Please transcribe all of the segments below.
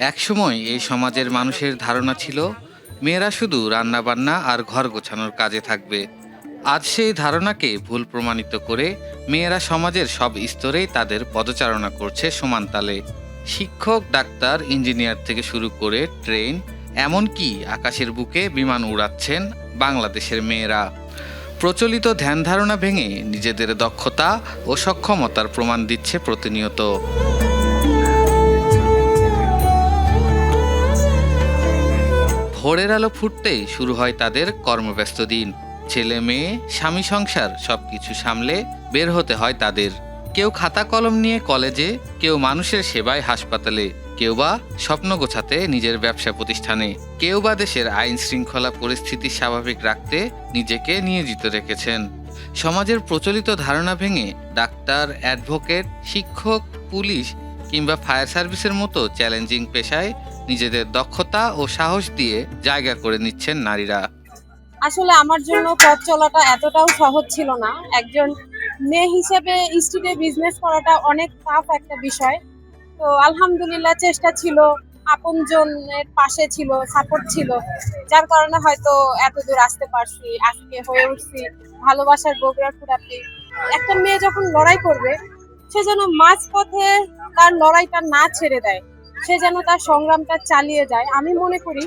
একসময় এই সমাজের মানুষের ধারণা ছিল মেয়েরা শুধু রান্নাবান্না আর ঘর গোছানোর কাজে থাকবে। আজ সেই ধারণাকে ভুল প্রমাণিত করে মেয়েরা সমাজের সব স্তরেই তাদের পদচারণা করছে সমান তালে। শিক্ষক, ডাক্তার, ইঞ্জিনিয়ার থেকে শুরু করে ট্রেন, এমনকি আকাশের বুকে বিমান উড়াচ্ছেন বাংলাদেশের মেয়েরা। প্রচলিত ধ্যান ধারণা ভেঙে নিজেদের দক্ষতা ও সক্ষমতার প্রমাণ দিচ্ছে প্রতিনিয়ত। ভোরের আলো ফুটতেই শুরু হয় তাদের কর্মব্যস্ত দিন। ছেলে মেয়ে, স্বামী, সংসার সবকিছু সামলে বের হতে হয় তাদের। কেউ খাতা কলম নিয়ে কলেজে, কেউ মানুষের সেবায় হাসপাতালে, কেউ বা স্বপ্ন গোছাতে নিজের ব্যবসা প্রতিষ্ঠানে, কেউ বা দেশের আইন শৃঙ্খলা পরিস্থিতি স্বাভাবিক রাখতে নিজেকে নিয়োজিত রেখেছেন। সমাজের প্রচলিত ধারণা ভেঙে ডাক্তার, অ্যাডভোকেট, শিক্ষক, পুলিশ কিংবা ফায়ার সার্ভিসের মতো চ্যালেঞ্জিং পেশায় নিজেদের দক্ষতা ও সাহস দিয়ে জায়গা করে নিচ্ছেন নারীরা। আসলে আমার জন্য পথ চলাটা এতটাও সহজ ছিল না। একজন মেয়ে হিসেবে স্ট্রিটে বিজনেস করাটা অনেক টাফ একটা বিষয়। তো আলহামদুলিল্লাহ চেষ্টা ছিল, আপনজনের পাশে ছিল, সাপোর্ট ছিল, যার কারণে হয়তো এত দূর আসতে পারছি, আজকে হয়ে উঠছি ভালোবাসার বগুড়ার ফুটাতে। একটা মেয়ে যখন লড়াই করবে, সে যেন মাঝপথে তার লড়াইটা না ছেড়ে দেয়, সে যেন তার সংগ্রামটা চালিয়ে যায়। আমি মনে করি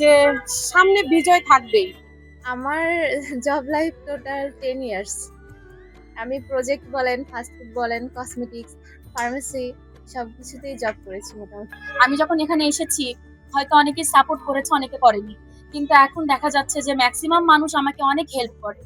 যে সামনে বিজয় থাকবেই। আমার জব লাইফ টোটাল 10 ইয়ার্স। আমি প্রজেক্ট বলেন, ফাস্টফুড বলেন, কসমেটিক্স, ফার্মেসি সবকিছুতেই জব করেছি মোটামুটি। আমি যখন এখানে এসেছি হয়তো অনেকে সাপোর্ট করেছে, অনেকে করেনি, কিন্তু এখন দেখা যাচ্ছে যে ম্যাক্সিমাম মানুষ আমাকে অনেক হেল্প করে।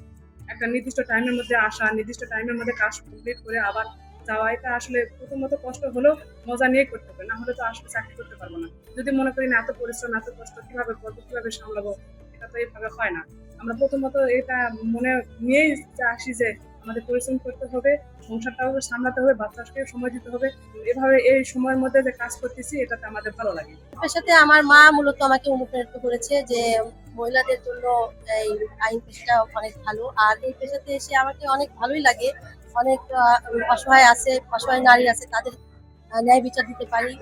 একটা নির্দিষ্ট টাইমের মধ্যে আসা, নির্দিষ্ট টাইমের মধ্যে কাজ কমপ্লিট করে আবার যাওয়া, এটা আসলে প্রথমত কষ্ট হলেও মজা নিয়ে করতে হবে, না হলে তো আসলে চাকরি করতে পারবো না। যদি মনে করি না এত পরিশ্রম, এত কষ্ট কিভাবে করবো, কিভাবে সামলাবো, এটা তো এইভাবে হয় না। আমরা প্রথমত এটা মনে নিয়েই আসি যে আমাদের পরিশ্রম করতে হবে, সংসারটাও সামলাতে হবে, বাচ্চাকে সময় দিতে হবে। এভাবে এই সময়ের মধ্যে যে কাজ করতেছি, এটাতে আমাদের ভালো লাগে। পেশাতে আমার মা মূলত আমাকে অনুপ্রাণিত করেছে যে মহিলাদের জন্য এই আইন পেশাটা অনেক ভালো, আর এই পেশাতে এসে আমাকে অনেক ভালোই লাগে। অনেক অসহায় আছে, অসহায় নারী আছে, তাদের ন্যায় বিচার দিতে পারি।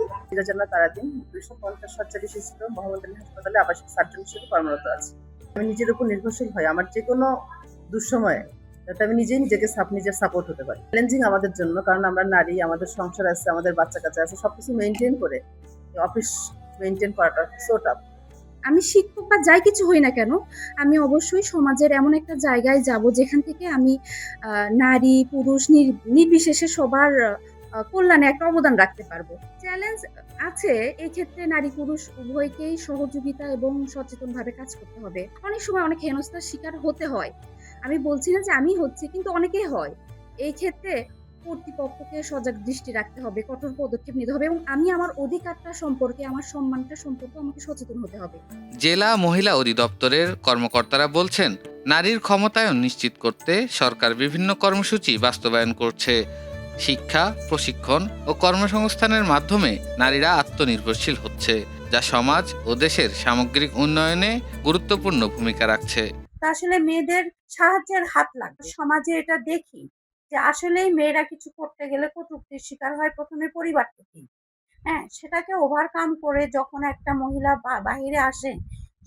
জান্নাত তারাদিন 250 শয্যা বিশিষ্ট মোহাম্মদ আলী হাসপাতালে আবাসিক সার্জন হিসেবে কর্মরত আছি। আমি নিজের উপর নির্ভরশীল হই, আমার যে কোনো দুঃসময়ে যাতে আমি নিজেকে নিজের সাপোর্ট হতে পারি। চ্যালেঞ্জিং আমাদের জন্য, কারণ আমরা নারী, আমাদের সংসার আছে, আমাদের বাচ্চা কাচ্চা আছে, সবকিছু মেনটেন করে অফিস মেনটেন করাটা সো টাফ। আমি শিক্ষক বা যাই কিছু হই না কেন, আমি অবশ্যই সমাজের এমন একটা জায়গায় যাব যেখান থেকে আমি নারী পুরুষ নির্বিশেষে সবার কল্যাণে একটা অবদান রাখতে পারবো। চ্যালেঞ্জ আছে, এই ক্ষেত্রে নারী পুরুষ উভয়কেই সহযোগিতা এবং সচেতনভাবে কাজ করতে হবে। অনেক সময় অনেক হেনস্থার শিকার হতে হয়, আমি বলছি না যে আমি হচ্ছি, কিন্তু অনেকেই হয়। এই ক্ষেত্রে কর্তৃপক্ষকে সজাগ দৃষ্টি রাখতে হবে, কঠোর পদক্ষেপ নিতে হবে, এবং আমি আমার অধিকারটা সম্পর্কে, আমার সম্মানটা সম্পর্কে আমাকে সচেতন হতে হবে। জেলা মহিলা অধিদপ্তরের কর্মকর্তারা বলছেন, নারীর ক্ষমতায়ন নিশ্চিত করতে সরকার বিভিন্ন কর্মসূচি বাস্তবায়ন করছে। শিক্ষা, প্রশিক্ষণ ও কর্মসংস্থানের মাধ্যমে নারীরা আত্মনির্ভরশীল হচ্ছে, যা সমাজ ও দেশের সামগ্রিক উন্নয়নে গুরুত্বপূর্ণ ভূমিকা রাখছে। আসলে মেয়েদের সাহায্যের হাত লাগবে। সমাজে এটা দেখি যে আসলেই মেয়েরা কিছু করতে গেলে কটূক্তির শিকার হয় প্রথমে পরিবার থেকেই। হ্যাঁ, সেটাকে ওভারকাম করে যখন একটা মহিলা বাহিরে আসে,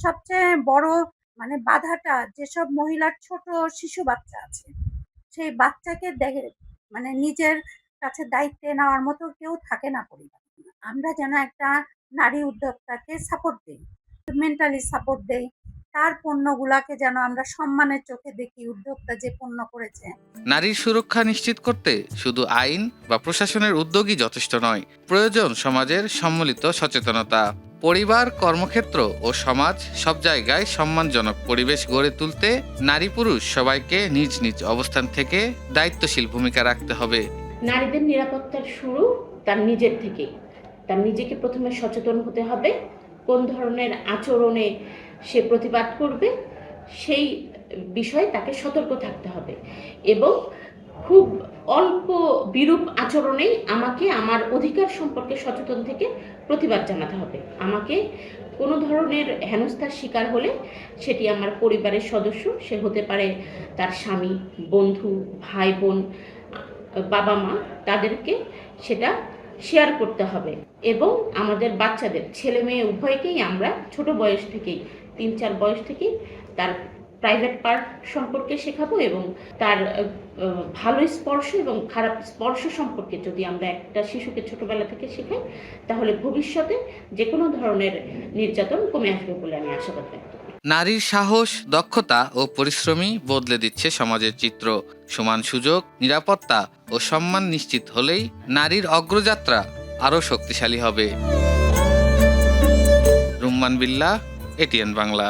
সবচেয়ে বড় বাধাটা যেসব মহিলার ছোট শিশু বাচ্চা আছে, সেই বাচ্চাকে দেখে নিজের কাছে দায়িত্বে নেওয়ার মতো কেউ থাকে না পরিবার। আমরা যেন একটা নারী উদ্যোক্তাকে সাপোর্ট দিই, মেন্টালি সাপোর্ট দেই, তার পণ্যগুলাকে যেন আমরা সম্মানের চোখে দেখি, উদ্যোক্তা যে পণ্য করেছে। নারীর সুরক্ষা নিশ্চিত করতে শুধু আইন বা প্রশাসনের উদ্যোগই যথেষ্ট নয়, প্রয়োজন সমাজের সম্মিলিত সচেতনতা। পরিবার, কর্মক্ষেত্র ও সমাজ সব জায়গায় সম্মানজনক পরিবেশ গড়ে তুলতে নারী পুরুষ সবাইকে নিজ নিজ অবস্থান থেকে দায়িত্বশীল ভূমিকা রাখতে হবে। নারীদের নিরাপত্তার শুরু তার নিজের থেকেই। তার নিজেকে প্রথমে সচেতন হতে হবে, কোন ধরনের আচরণে সে প্রতিবাদ করবে সেই বিষয়ে তাকে সতর্ক থাকতে হবে, এবং খুব অল্প বিরূপ আচরণেই আমাকে আমার অধিকার সম্পর্কে সচেতন থেকে প্রতিবাদ জানাতে হবে। আমাকে কোনো ধরনের হেনস্থার শিকার হলে সেটি আমার পরিবারের সদস্য, সে হতে পারে তার স্বামী, বন্ধু, ভাই বোন, বাবা মা, তাদেরকে সেটা শেয়ার করতে হবে এবং আমাদের বাচ্চাদের ছেলে মেয়ে উভয়কেই আমরা ছোট বয়স থেকেই 3-4 বয়স থেকেই তার প্রাইভেট পার্ট সম্পর্কে শেখাবো এবং তার ভালো স্পর্শ এবং খারাপ স্পর্শ সম্পর্কে যদি আমরা একটা শিশুকে ছোটবেলা থেকে শেখাই তাহলে ভবিষ্যতে যে কোনো ধরনের নির্যাতন কমে আসবে বলে আমি আশাবাদ ব্যক্ত করি। নারীর সাহস, দক্ষতা ও পরিশ্রমই বদলে দিচ্ছে সমাজের চিত্র। সমান সুযোগ, নিরাপত্তা ও সম্মান নিশ্চিত হলেই নারীর অগ্রযাত্রা আরও শক্তিশালী হবে। রুম্মান বিল্লাহ, এটিএন বাংলা।